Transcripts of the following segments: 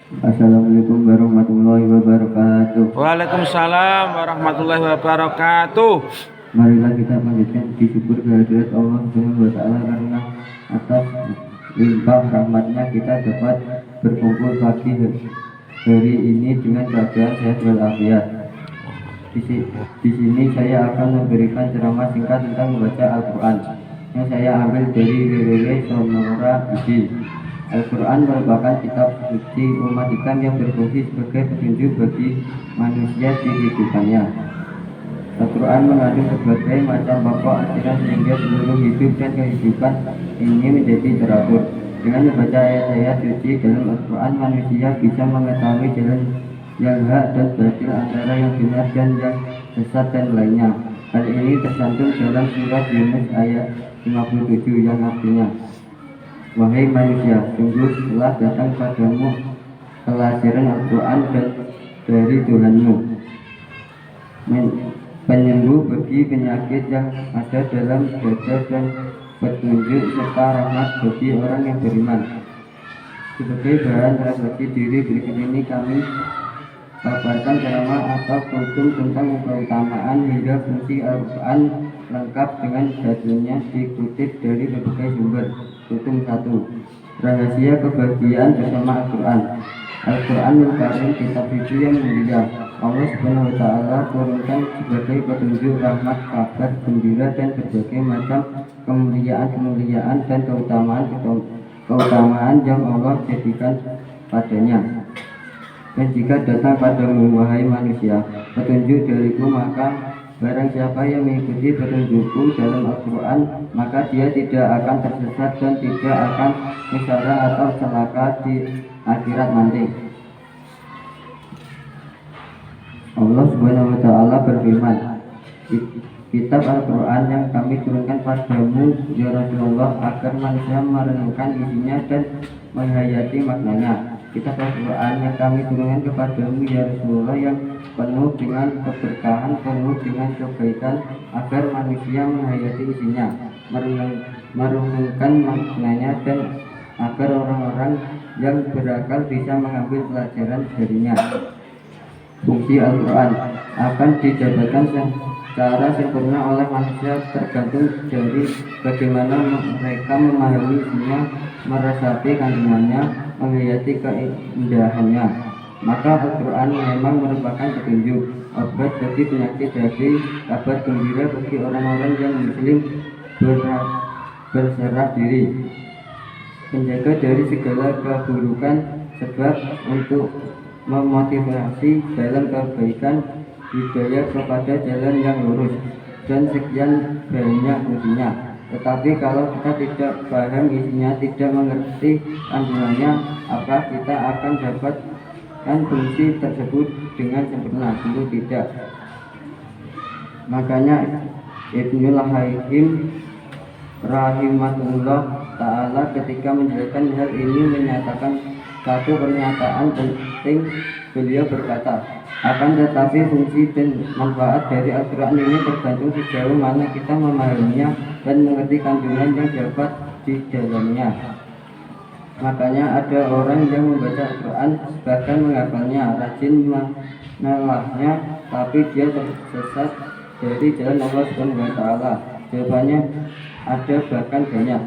Assalamualaikum warahmatullahi wabarakatuh. Waalaikumsalam warahmatullahi wabarakatuh. Marilah kita panjatkan puji syukur kehadirat Allah Subhanahu wa taala karena atas limpah rahmatnya kita dapat berkumpul pagi hari ini dengan keadaan sehat walafiat. Di sini saya akan memberikan ceramah singkat tentang membaca Al-Quran yang saya ambil dari www.sonora.id. Al-Quran merupakan kitab suci umat Islam yang berfungsi sebagai petunjuk bagi manusia di kehidupannya. Al-Quran mengandung berbagai macam pokok ajaran sehingga seluruh hidup dan kehidupan ini menjadi teratur. Dengan membaca ayat-ayat suci dalam Al-Quran, manusia bisa mengetahui jalan yang hak dan batil, antara yang benar dan yang sesat dan lainnya. Hal ini tercantum dalam surat Yunus ayat 57 yang artinya, wahai manusia, sungguh telah datang padamu pelajaran Al-Quran dan dari Tuhanmu, penyembuh bagi penyakit yang ada dalam dada dan petunjuk serta rahmat bagi orang yang beriman. Sebagai bahan refleksi diri, berikut ini kami paparkan ceramah atau kultum tentang keutamaan hingga fungsi Al-Quran lengkap dengan detailnya dikutip dari berbagai sumber. Kultum 1. Rahasia kebahagiaan bersama Al-Quran. Al-Quran merupakan kitab suci yang mulia. Allah Subhanahu wa taala turunkan sebagai petunjuk, rahmat, kabar gembira dan berbagai macam kemuliaan dan keutamaan yang Allah jadikan padanya. Dan jika datang padamu, wahai manusia, petunjuk dariku, maka barang siapa yang mengikuti petunjukku dalam Al-Quran, maka dia tidak akan tersesat dan tidak akan sengsara atau celaka di akhirat nanti. Allah Subhanahu wa taala berfirman, kitab Al-Quran yang kami turunkan padamu ya Rasulullah agar manusia merenungkan isinya dan menghayati maknanya. Kitab Al-Quran yang kami turunkan kepadamu ya Rasulullah yang penuh dengan keberkahan, penuh dengan kebaikan, agar manusia menghayati isinya, merenungkan maknanya, dan agar orang-orang yang berakal bisa mengambil pelajaran darinya. Fungsi Al-Quran akan dijabarkan secara sempurna oleh manusia tergantung dari bagaimana mereka memahami isinya, meresapi kandungannya, menghayati keindahannya. Maka Al-Quran memang merupakan petunjuk, obat bagi penyakit hati, kabar gembira bagi orang-orang yang muslim berserah diri, penjaga dari segala keburukan, sebab untuk memotivasi dalam kebaikan, hidayah kepada jalan yang lurus, dan sekian banyak fungsinya. Tetapi kalau kita tidak paham isinya, tidak mengerti kandungannya, apa kita akan dapatkan fungsi tersebut dengan sempurna? Tentu tidak. Makanya Ibnul Qayyim rahimahullah ta'ala ketika menjelaskan hal ini menyatakan satu pernyataan penting. Beliau berkata, akan tetapi fungsi dan manfaat dari Al-Quran ini tergantung sejauh mana kita memahaminya dan mengerti kandungan yang dapat di dalamnya. Makanya ada orang yang membaca Al-Quran, bahkan menghafalnya, rajin menelahnya, tapi dia tersesat dari jalan Allah Subhanahu wa taala. Jawabannya ada, bahkan banyak.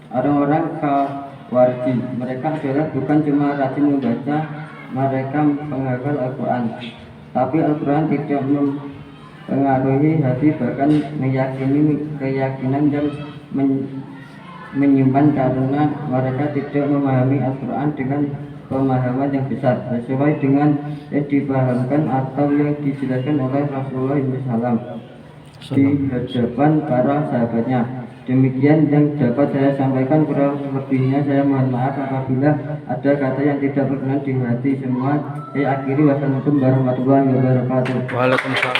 Orang-orang Khawarij, mereka adalah bukan cuma rajin membaca, mereka menghafal Al-Quran, tapi Al-Quran tidak mempengaruhi hati, bahkan meyakini keyakinan yang menyimpan, karena mereka tidak memahami Al-Quran dengan pemahaman yang besar sesuai dengan yang dipahamkan atau yang dijelaskan oleh Rasulullah SAW di hadapan para sahabatnya. Demikian yang dapat saya sampaikan, kurang lebihnya saya mohon maaf apabila ada kata yang tidak berkenan di hati semua. Saya akhiri, wassalamualaikum warahmatullahi wabarakatuh. Waalaikumsalam.